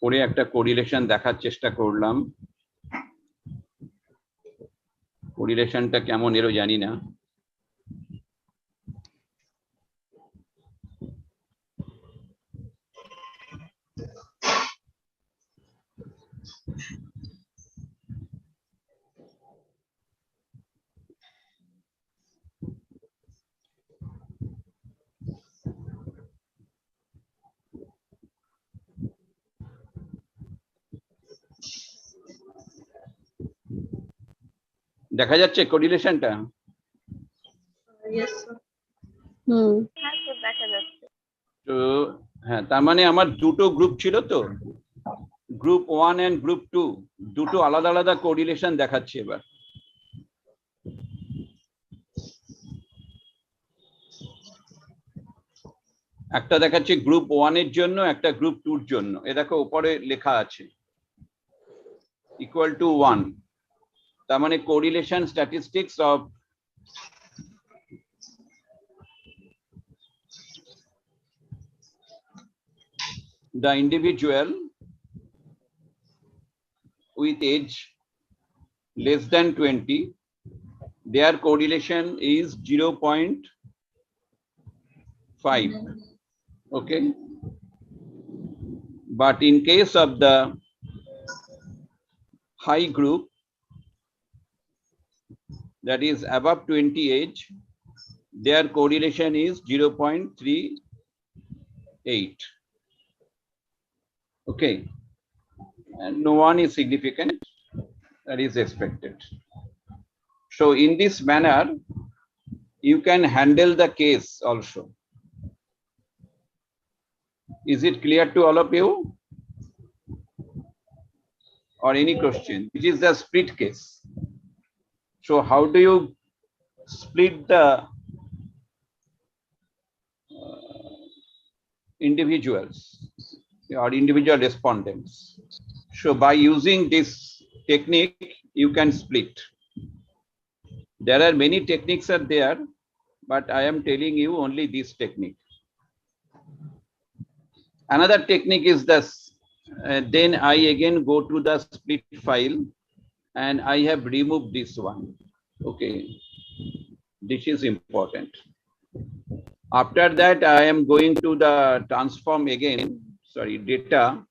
করে একটা কোরিলেশন দেখার চেষ্টা করলাম, কোরিলেশনটা কেমন এরও জানি না। দেখা যাচ্ছে কোরিলেশনটা? Yes, sir. হ্যাঁ স্যার, দেখা যাচ্ছে। তো হ্যাঁ, তার মানে আমার দুটো গ্রুপ ছিল তো, গ্রুপ 1 এন্ড গ্রুপ 2, দুটো আলাদা আলাদা কোরিলেশন দেখাচ্ছে। এবার একটা দেখাচ্ছে গ্রুপ 1 এর জন্য, একটা গ্রুপ 2 এর জন্য। এ দেখো উপরে লেখা আছে ইকুয়াল টু 1, তার মানে correlation statistics of the individual with age less than 20, their correlation is 0.5. Okay, but in case of the high group, that is above 20 age, their correlation is 0.38. Okay, and no one is significant, that is expected. So in this manner, you can handle the case also. Is it clear to all of you? Or any question? Which is the split case. So how do you split the individuals or individual respondents? So by using this technique, you can split. There are many techniques are there, but I am telling you only this technique. Another technique is this. Then I again go to the split file and I have removed this one. Okay, this is important. After that, I am going to the transform again, sorry, data.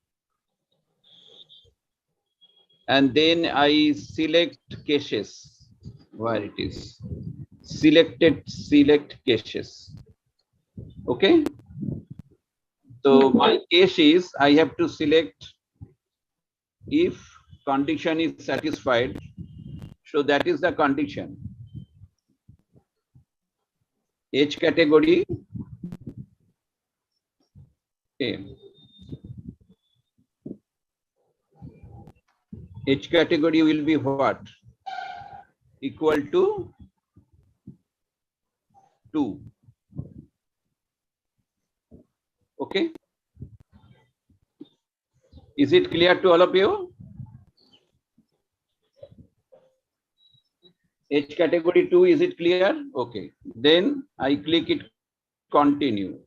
And then I select caches, where it is. Select caches. Okay. So my case is I have to select if condition is satisfied. So that is the condition. Age category. Okay. Age category will be what? Equal to 2. Okay. Is it clear to all of you? Age category 2, is it clear? Okay. Then I click it continue.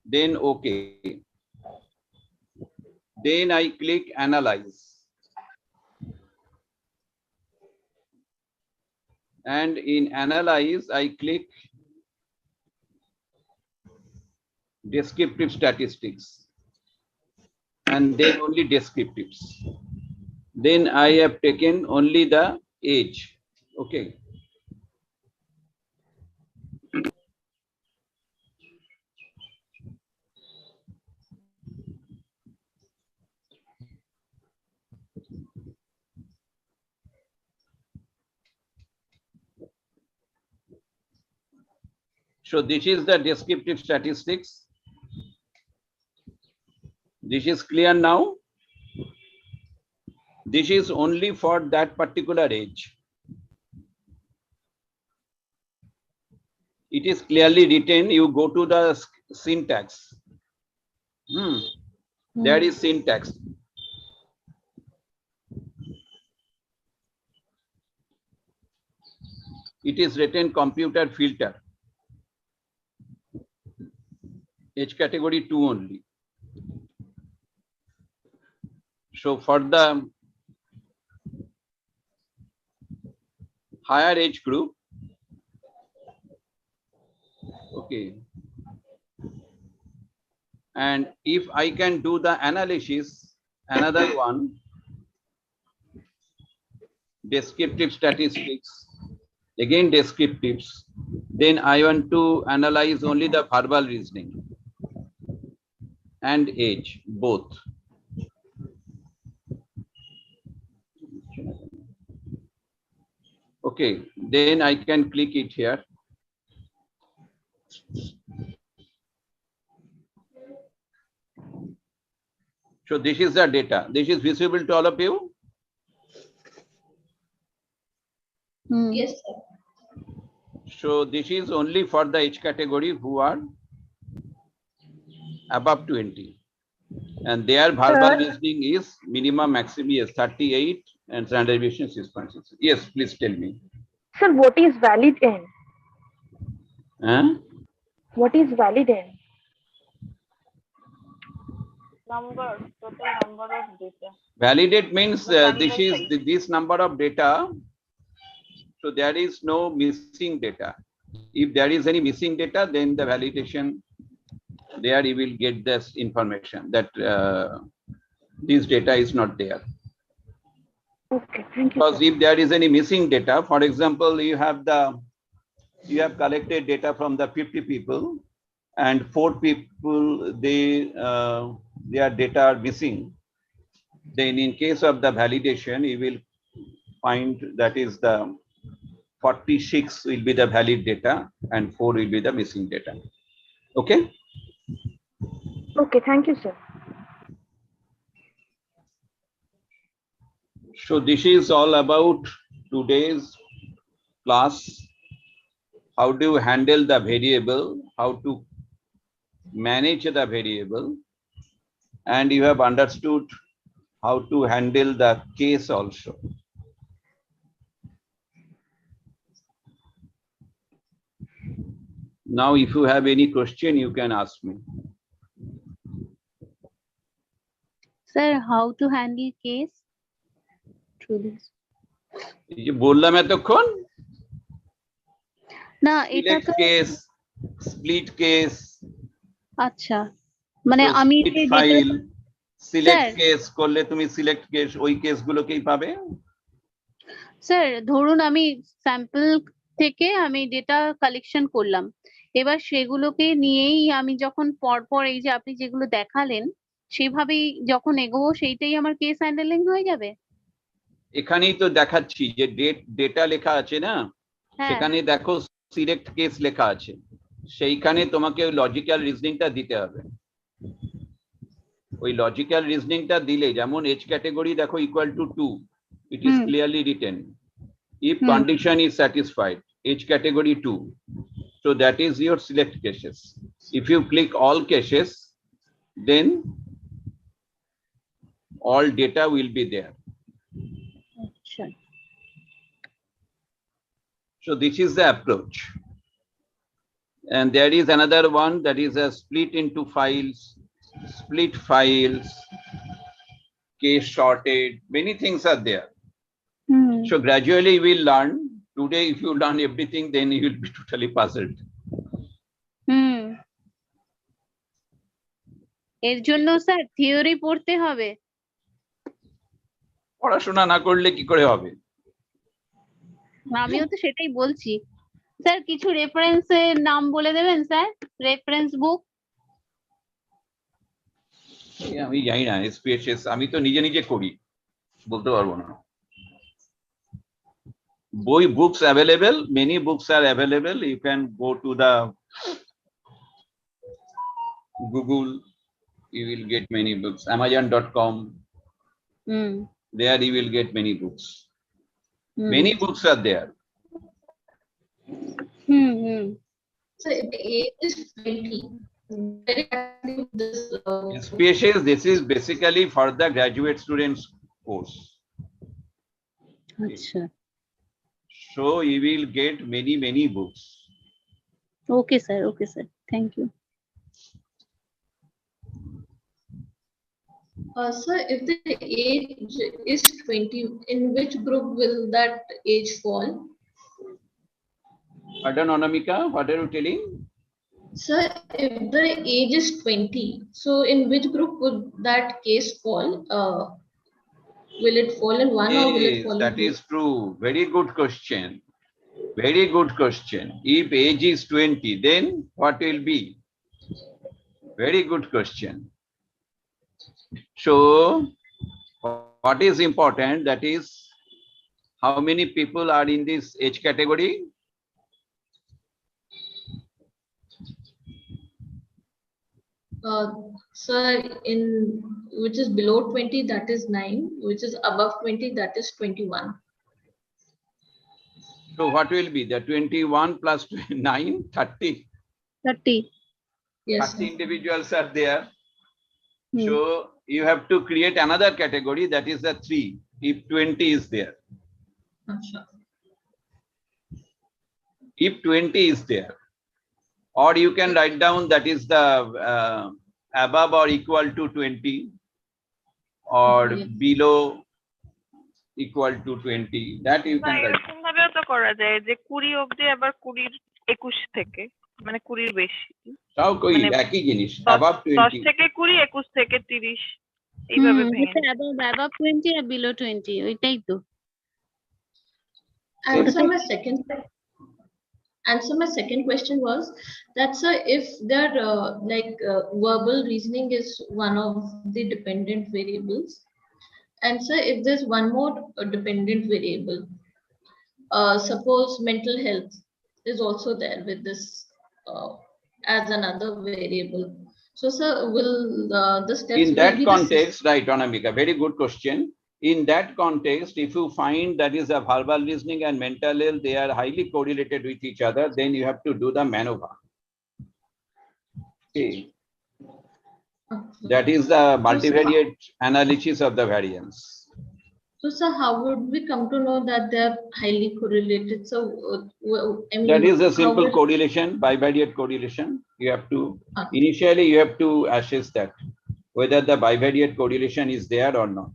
Then okay. Then I click analyze. And in analyze, I click descriptive statistics. And then only descriptives. Then I have taken only the age. Okay. So this is the descriptive statistics. This is clear now. This is only for that particular age. It is clearly written. You go to the syntax. There is syntax. It is written computer filter. Age category 2 only. So for the higher age group, okay. And if I can do the analysis, another one, descriptive statistics, again descriptives, then I want to analyze only the verbal reasoning and age, both. Okay, then I can click it here. So this is the data. This is visible to all of you? Yes, sir. So this is only for the age category who are above 20. And their verbal reasoning is minimum maximum is 38 and standard deviation 6.6. Yes, please tell me. Sir, what is valid n? What is valid n? Number, total number of data. Validate means this number of data. So there is no missing data. If there is any missing data, then the validation, there you will get this information that this data is not there. Okay, thank you, Because sir. if there is any missing data, for example, you have collected data from the 50 people, and 4 people their data are missing. Then in case of the validation, you will find that is the 46 will be the valid data and 4 will be the missing data. Okay. Okay, thank you, sir. So this is all about today's class. How do you handle the variable, how to manage the variable, and you have understood how to handle the case also. Now, if you have any question, you can ask me. Sir, how to handle case through this? ये बोलला मैं तो कौन? না এটা Select তো case, split case, আচ্ছা মানে so আমি split যে file, select স্যার case করলে তুমি select case ওই কেস গুলোকেই পাবে। স্যার ধরুন আমি স্যাম্পল থেকে আমি ডেটা কালেকশন করলাম, এবার সেগুলোকে নিয়েই আমি যখন পরপর এই যে আপনি যেগুলো দেখালেন সেভাবেই যখন এগোবো সেইটাই আমার কেস হ্যান্ডেলিং হয়ে যাবে। এখানেই তো দেখাচ্ছি যে ডেটা লেখা আছে না, হ্যাঁ সেখানে দেখো সিলেক্ট কেস লেখা আছে, সেইখানে তোমাকে লজিক্যাল রিজনিংটা দিতে হবে। ওই লজিক্যাল রিজনিংটা দিলে যেমন এজ ক্যাটাগরি দেখো equal to 2, it is clearly written. If condition is satisfied, age category 2, so that is your select cases. If you click all cases, then all data will be there. আচ্ছা So this is the approach. And there is another one that is a split into files, split files, case sorted, many things are there. So gradually you will learn. Today, if you learn everything, then you will be totally puzzled. এর জন্য sir theory পড়তে হবে? পড়াশোনা না করলে কি করে হবে? আমিও তো সেটাই বলছি। স্যার কিছু রেফারেন্সের নাম বলে দেবেন স্যার, রেফারেন্স বুক? আমি জানি না, SPSS আমি তো নিজে নিজে করি, বলতে পারবো না। বই books available, many books are available. You can go to the Google, you will get many books. Amazon.com, there you will get many books. Many books are there. So if the age is 20, SPSS, this is basically for the graduate students course. আচ্ছা So you will get many books. Okay sir, okay sir, thank you. sir, if the age is 20, in which group will that age fall? Pardon, Anamika, what are you telling? Sir, if the age is 20, so in which group would that case fall? Will it fall in one or will it Yes, fall in that two? is true. Very good question. Very good question. If age is 20, then what will be? Very good question. So, what is important? That is, how many people are in this age category? Sir, in which is below 20, that is 9. Which is above 20, that is 21. So, what will be the 21 plus 9? 30. 30 Yes. 30 individuals are there. So you have to create another category, that is the 3, if 20 is there. Sure. If 20 is there, or you can write down that is the above or equal to 20, or below equal to 20, that you can write. এরকম ভাবেও তো করা যায় যে 20 অবধি আবার 20 21 থেকে মানে 20 এর বেশি, তাও কই মানে একই জিনিস, 10 above 20 থেকে 20 21 থেকে 30 এইভাবে ভেঙে নিই। above 20 আর below 20 ওইটাই তো। And so my second question was that, sir, if there verbal reasoning is one of the dependent variables, and sir, if there's one more dependent variable, suppose mental health is also there with this as another variable. So, sir, will the steps in will that be the context, right, Anamika, very good question. In that context, if you find that is a verbal reasoning and mental health, they are highly correlated with each other, then you have to do the ANOVA. Okay. That is the multivariate analysis of the variance. So, sir, how would we come to know that they're highly correlated? So, I mean, that is a simple correlation, bivariate correlation. You have to, initially you have to assess that, whether the bivariate correlation is there or not.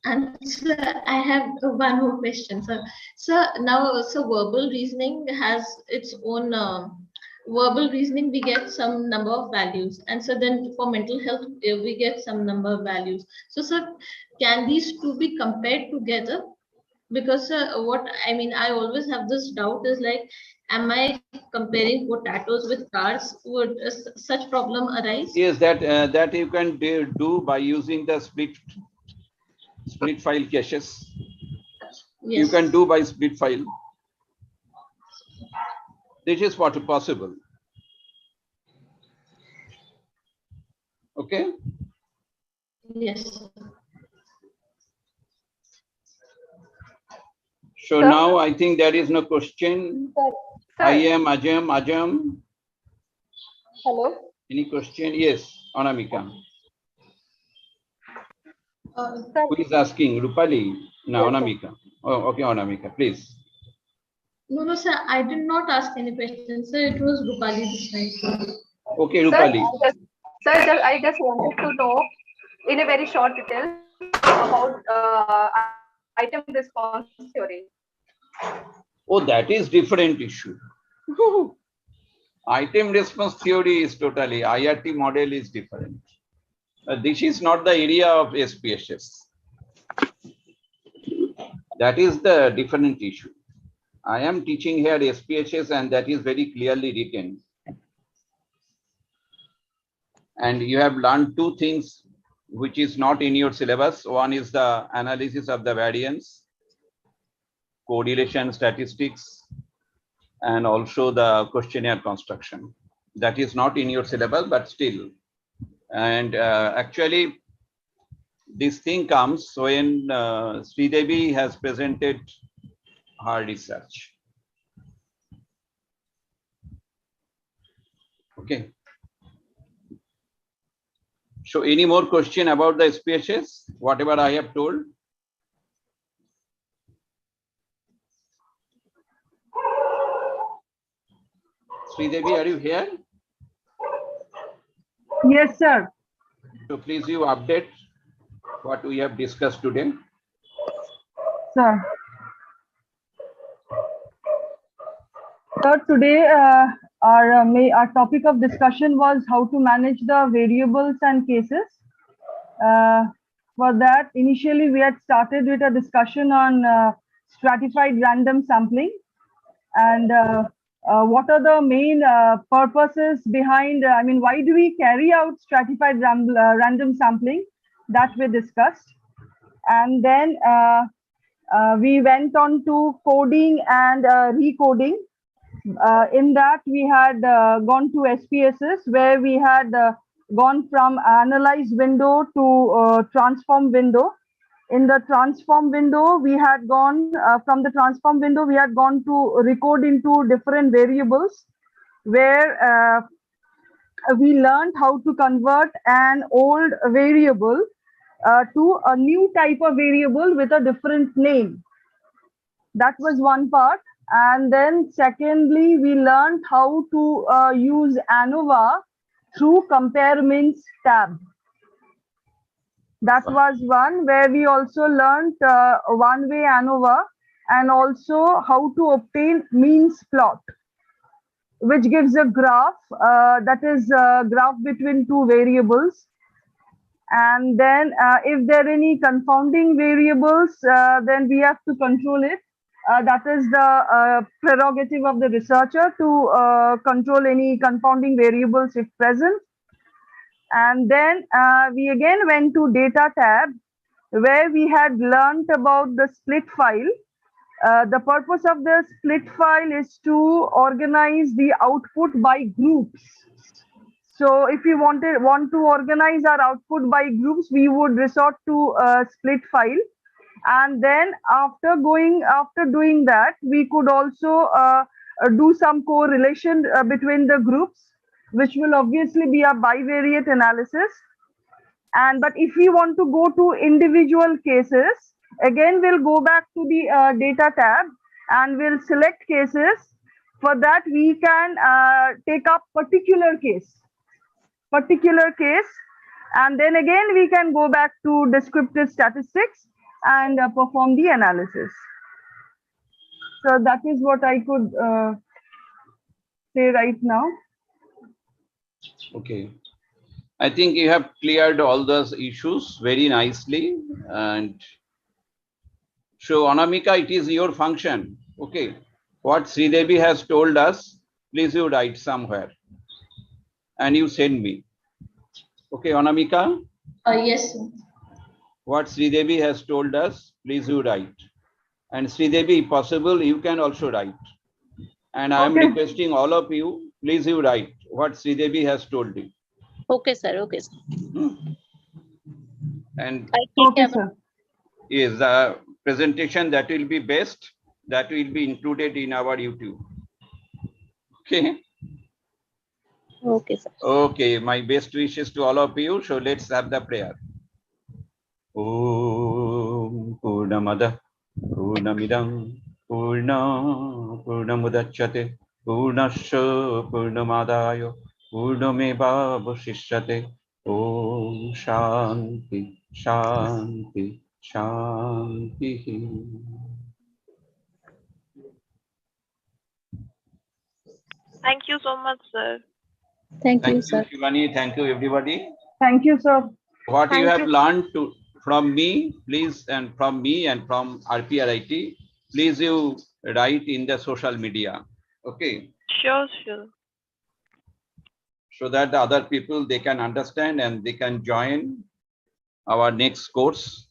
And sir, I have one more question, sir. Sir, now, so verbal reasoning has its own verbal reasoning. We get some number of values, and so then for mental health, we get some number of values. So, sir, can these two be compared together? Because what I mean, I always have this doubt is like, am I comparing potatoes with cars? Would such problem arise? Yes, that you can do by using the split file caches. Yes. You can do by split file. This is what possible. Okay. Yes. So now I think there is no question. Sir. I am Ajam. Hello. Any question? Yes, Anamika. Who is asking? Rupali? No, Yes, Anamika. Oh, okay, Anamika, please. No, sir, I did not ask any questions, sir. It was Rupali this time. Okay, Rupali. Sir, I just wanted to know in a very short detail about item response theory. Oh, that is different issue. Item response theory is totally, IRT model is different. This is not the area of SPSS. That is the different issue. I am teaching here SPSS, and that is very clearly written. And you have learned two things which is not in your syllabus. One is the analysis of the variance, correlation statistics, and also the questionnaire construction. That is not in your syllabus, but still. And actually, this thing comes when Sridevi has presented her research. Okay. So any more question about the SPSS, whatever I have told? Sridevi, are you here? Yes, sir. So please you update what we have discussed today. Sir. Sir, today our topic of discussion was how to manage the variables and cases. For that, initially we had started with a discussion on stratified random sampling and what are the main purposes behind, I mean, why do we carry out stratified random sampling? That we discussed. And then we went on to coding and recoding. In that, we had gone to SPSS, where we had gone from analyze window to transform window. In the transform window, we had gone from the transform window, we had gone to recode into different variables, where we learned how to convert an old variable to a new type of variable with a different name. That was one part. And then secondly, we learned how to use ANOVA through compare means tab. That was one, where we also learned one-way ANOVA and also how to obtain means plot, which gives a graph that is a graph between two variables. And then if there are any confounding variables, then we have to control it. That is the prerogative of the researcher to control any confounding variables if present. And then we again went to data tab, where we had learnt about the split file. The purpose of the split file is to organize the output by groups. So if we want to organize our output by groups, we would resort to a split file. And then after doing that, we could also do some correlation between the groups, which will obviously be a bivariate analysis. But if we want to go to individual cases, again we'll go back to the data tab and we'll select cases. For that, we can take up particular case, and then again we can go back to descriptive statistics and perform the analysis. So that is what I could say right now. Okay. I think you have cleared all those issues very nicely. And so Anamika, it is your function. Okay. What Sridevi has told us, please you write somewhere and you send me. Okay, Anamika? Yes, sir. What Sridevi has told us, please you write. And Sridevi, if possible, you can also write. And I am requesting all of you, please you write what Sridevi has told you. Okay, sir. Okay, sir. And Sir. Is the presentation that will be best, that will be included in our YouTube. Okay. Okay, sir. Okay, my best wishes to all of you. So let's have the prayer. Om Purnamada Purnamidam Purnamudachyate Purnasya Purnamadayo Purnameva Vasishyate. Om Shanti Shanti Shanti. Thank you so much, sir. Thank you, sir. Thank you, Shivani. Thank you, everybody. Thank you, sir. What you have learned from me, please, and from me and from RPRIT, please you write in the social media. Okay. Sure. So that the other people, they can understand and they can join our next course.